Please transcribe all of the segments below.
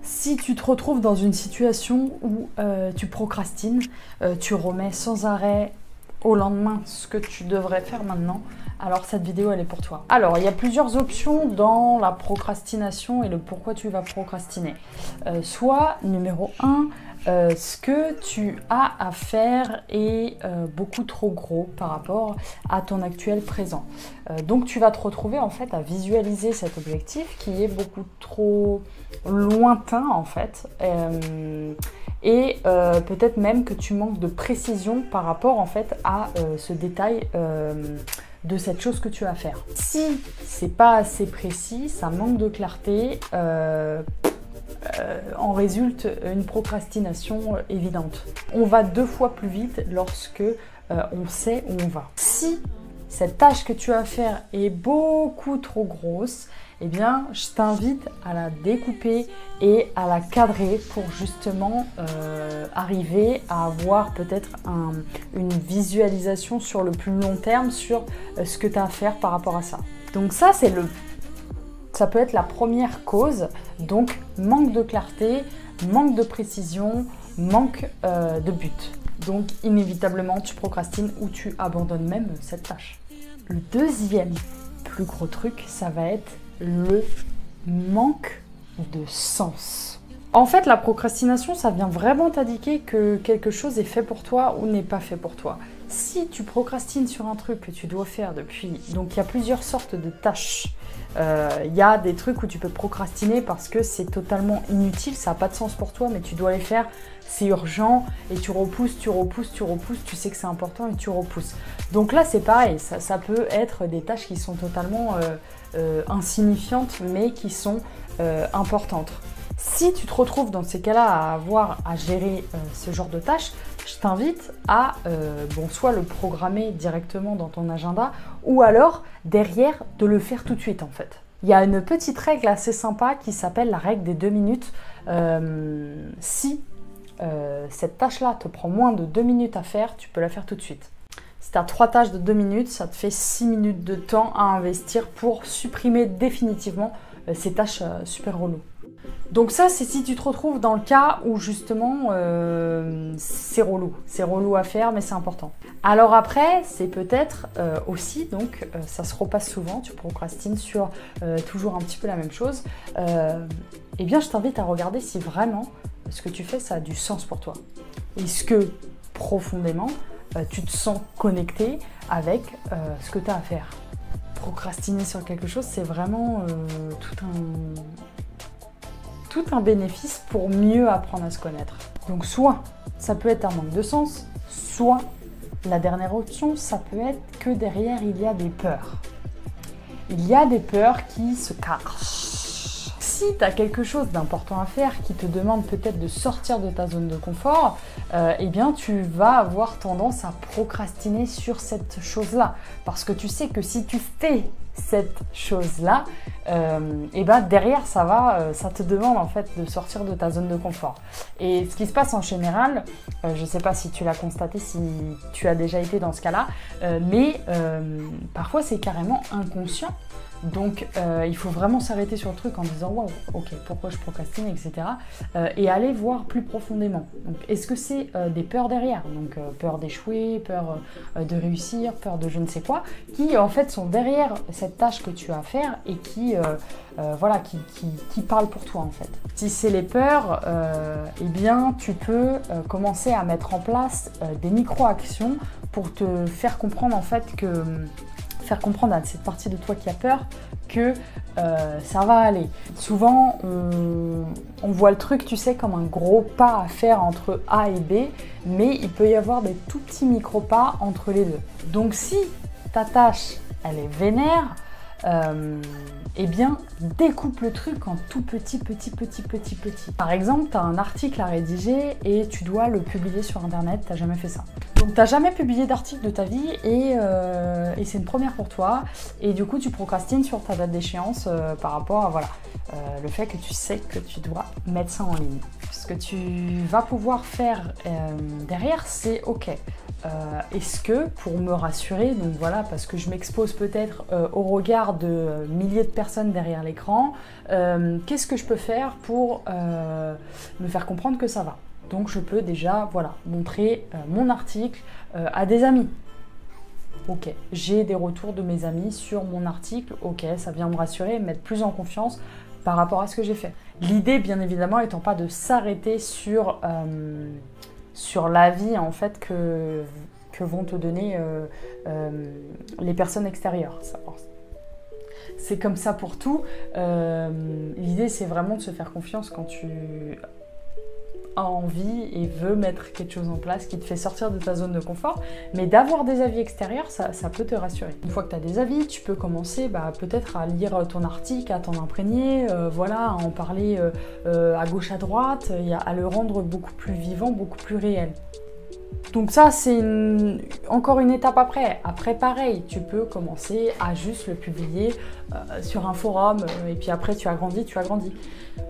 Si tu te retrouves dans une situation où tu procrastines, tu remets sans arrêt au lendemain ce que tu devrais faire maintenant, alors cette vidéo elle est pour toi. Alors il y a plusieurs options dans la procrastination et le pourquoi tu vas procrastiner. Soit numéro 1, ce que tu as à faire est beaucoup trop gros par rapport à ton actuel présent. Donc tu vas te retrouver en fait à visualiser cet objectif qui est beaucoup trop lointain en fait. Et peut-être même que tu manques de précision par rapport en fait à ce détail de cette chose que tu as à faire. Si c'est pas assez précis, ça manque de clarté, en résulte une procrastination évidente. On va 2 fois plus vite lorsque on sait où on va. Si cette tâche que tu as à faire est beaucoup trop grosse, eh bien, je t'invite à la découper et à la cadrer pour justement arriver à avoir peut-être une visualisation sur le plus long terme sur ce que tu as à faire par rapport à ça. Donc ça peut être la première cause, donc manque de clarté, manque de précision, manque de but. Donc inévitablement tu procrastines ou tu abandonnes même cette tâche. Le deuxième plus gros truc, ça va être le manque de sens. En fait, la procrastination, ça vient vraiment t'indiquer que quelque chose est fait pour toi ou n'est pas fait pour toi. Si tu procrastines sur un truc que tu dois faire depuis... Donc, il y a plusieurs sortes de tâches. Il y a des trucs où tu peux procrastiner parce que c'est totalement inutile, ça n'a pas de sens pour toi, mais tu dois les faire, c'est urgent, et tu repousses, tu sais que c'est important et tu repousses. Donc là, c'est pareil, ça peut être des tâches qui sont totalement insignifiantes, mais qui sont importantes. Si tu te retrouves dans ces cas-là à avoir à gérer ce genre de tâches, je t'invite à soit le programmer directement dans ton agenda ou alors derrière de le faire tout de suite en fait. Il y a une petite règle assez sympa qui s'appelle la règle des 2 minutes. Si cette tâche-là te prend moins de 2 minutes à faire, tu peux la faire tout de suite. Si tu as 3 tâches de 2 minutes, ça te fait 6 minutes de temps à investir pour supprimer définitivement ces tâches super reloues. Donc ça, c'est si tu te retrouves dans le cas où justement c'est relou à faire, mais c'est important. Alors après, c'est peut-être aussi, donc ça se repasse souvent, tu procrastines sur toujours un petit peu la même chose. Eh bien, je t'invite à regarder si vraiment ce que tu fais, ça a du sens pour toi. Est-ce que profondément, tu te sens connecté avec ce que tu as à faire? Procrastiner sur quelque chose, c'est vraiment tout un bénéfice pour mieux apprendre à se connaître. Donc soit ça peut être un manque de sens, soit la dernière option, ça peut être que derrière il y a des peurs. Il y a des peurs qui se cachent. Si tu as quelque chose d'important à faire qui te demande peut-être de sortir de ta zone de confort, eh bien tu vas avoir tendance à procrastiner sur cette chose-là. Parce que tu sais que si tu fais cette chose-là, et ben derrière ça te demande en fait de sortir de ta zone de confort. Et ce qui se passe en général, je ne sais pas si tu l'as constaté, si tu as déjà été dans ce cas-là, mais parfois c'est carrément inconscient. Donc il faut vraiment s'arrêter sur le truc en disant waouh, ok, pourquoi je procrastine, etc. Et aller voir plus profondément. Donc est-ce que c'est des peurs derrière, donc peur d'échouer, peur de réussir, peur de je ne sais quoi, qui en fait sont derrière cette tâche que tu as à faire et qui parlent pour toi en fait. Si c'est les peurs, eh bien tu peux commencer à mettre en place des micro-actions pour te faire comprendre en fait que faire comprendre à cette partie de toi qui a peur que ça va aller. Souvent, on voit le truc, tu sais, comme un gros pas à faire entre A et B, mais il peut y avoir des tout petits micro-pas entre les deux. Donc si ta tâche, elle est vénère, eh bien, découpe le truc en tout petit. Par exemple, tu as un article à rédiger et tu dois le publier sur Internet, tu n'as jamais fait ça. Donc, tu n'as jamais publié d'article de ta vie et c'est une première pour toi. Et du coup, tu procrastines sur ta date d'échéance par rapport à le fait que tu sais que tu dois mettre ça en ligne. Ce que tu vas pouvoir faire derrière, c'est OK. est-ce que, pour me rassurer, donc voilà, parce que je m'expose peut-être au regard de milliers de personnes derrière l'écran, qu'est-ce que je peux faire pour me faire comprendre que ça va? Donc je peux déjà, voilà, montrer mon article à des amis. Ok, j'ai des retours de mes amis sur mon article, ok, ça vient me rassurer, me mettre plus en confiance par rapport à ce que j'ai fait. L'idée, bien évidemment, étant pas de s'arrêter sur l'avis en fait que vont te donner les personnes extérieures. C'est comme ça pour tout. L'idée, c'est vraiment de se faire confiance quand tu as envie et veux mettre quelque chose en place qui te fait sortir de ta zone de confort, mais d'avoir des avis extérieurs, ça peut te rassurer. Une fois que tu as des avis, tu peux commencer peut-être à lire ton article, à t'en imprégner, voilà, à en parler à gauche, à droite, et à le rendre beaucoup plus vivant, beaucoup plus réel. Donc ça, c'est encore une étape après. Après, pareil, tu peux commencer à juste le publier sur un forum et puis après, tu agrandis.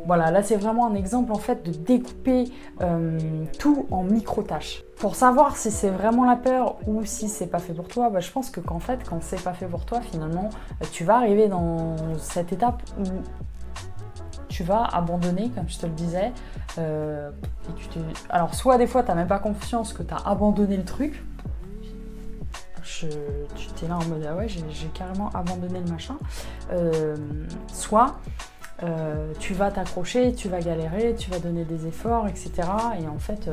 Voilà, là, c'est vraiment un exemple en fait de découper tout en micro-tâches. Pour savoir si c'est vraiment la peur ou si c'est pas fait pour toi, je pense que quand c'est pas fait pour toi, finalement, tu vas arriver dans cette étape où tu vas abandonner, comme je te le disais. Alors, soit des fois, tu n'as même pas confiance que tu as abandonné le truc. Tu t'es là en mode, ah ouais, j'ai carrément abandonné le machin. Soit tu vas t'accrocher, tu vas galérer, tu vas donner des efforts, etc. Et en fait,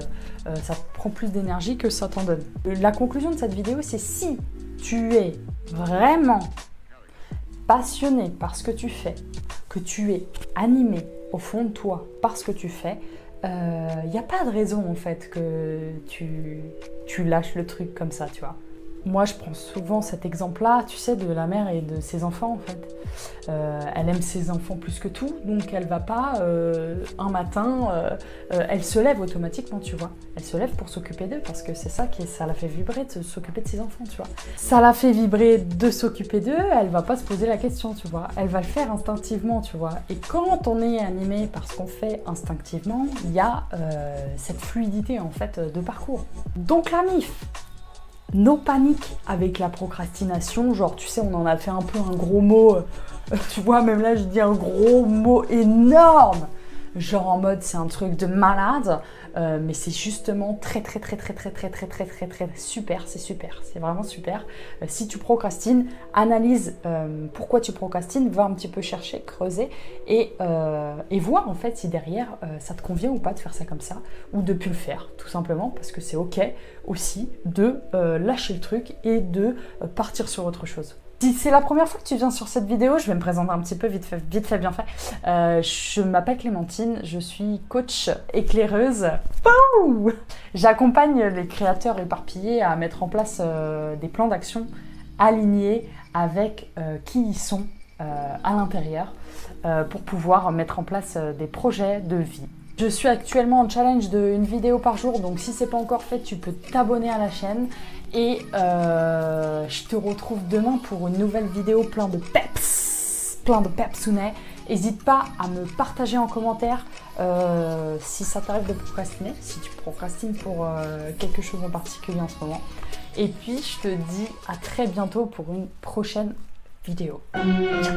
ça prend plus d'énergie que ça t'en donne. La conclusion de cette vidéo, c'est si tu es vraiment passionné par ce que tu fais, que tu es animé au fond de toi par ce que tu fais, il n'y a pas de raison en fait que tu lâches le truc comme ça, tu vois. Moi, je prends souvent cet exemple-là, tu sais, de la mère et de ses enfants, en fait. Elle aime ses enfants plus que tout, donc elle va pas, un matin, elle se lève automatiquement, tu vois. Elle se lève pour s'occuper d'eux, parce que c'est ça ça la fait vibrer de s'occuper de ses enfants, tu vois. Ça la fait vibrer de s'occuper d'eux, elle va pas se poser la question, tu vois. Elle va le faire instinctivement, tu vois. Et quand on est animé par ce qu'on fait instinctivement, il y a cette fluidité, en fait, de parcours. Donc la MIF, no panique avec la procrastination, genre tu sais, on en a fait un peu un gros mot, tu vois, même là je dis un gros mot énorme, genre en mode c'est un truc de malade, mais c'est justement très super, c'est vraiment super. Si tu procrastines, analyse pourquoi tu procrastines, va un petit peu chercher, creuser et voir en fait si derrière ça te convient ou pas de faire ça comme ça, ou de plus le faire, tout simplement, parce que c'est ok aussi de lâcher le truc et de partir sur autre chose. Si c'est la première fois que tu viens sur cette vidéo, je vais me présenter un petit peu vite fait, bien fait. Je m'appelle Clémentine, je suis coach éclaireuse. J'accompagne les créateurs éparpillés à mettre en place des plans d'action alignés avec qui ils sont à l'intérieur pour pouvoir mettre en place des projets de vie. Je suis actuellement en challenge d'une vidéo par jour, donc si c'est pas encore fait, tu peux t'abonner à la chaîne. Et je te retrouve demain pour une nouvelle vidéo plein de pepsounet. N'hésite pas à me partager en commentaire si ça t'arrive de procrastiner, si tu procrastines pour quelque chose en particulier en ce moment. Et puis je te dis à très bientôt pour une prochaine vidéo. Ciao.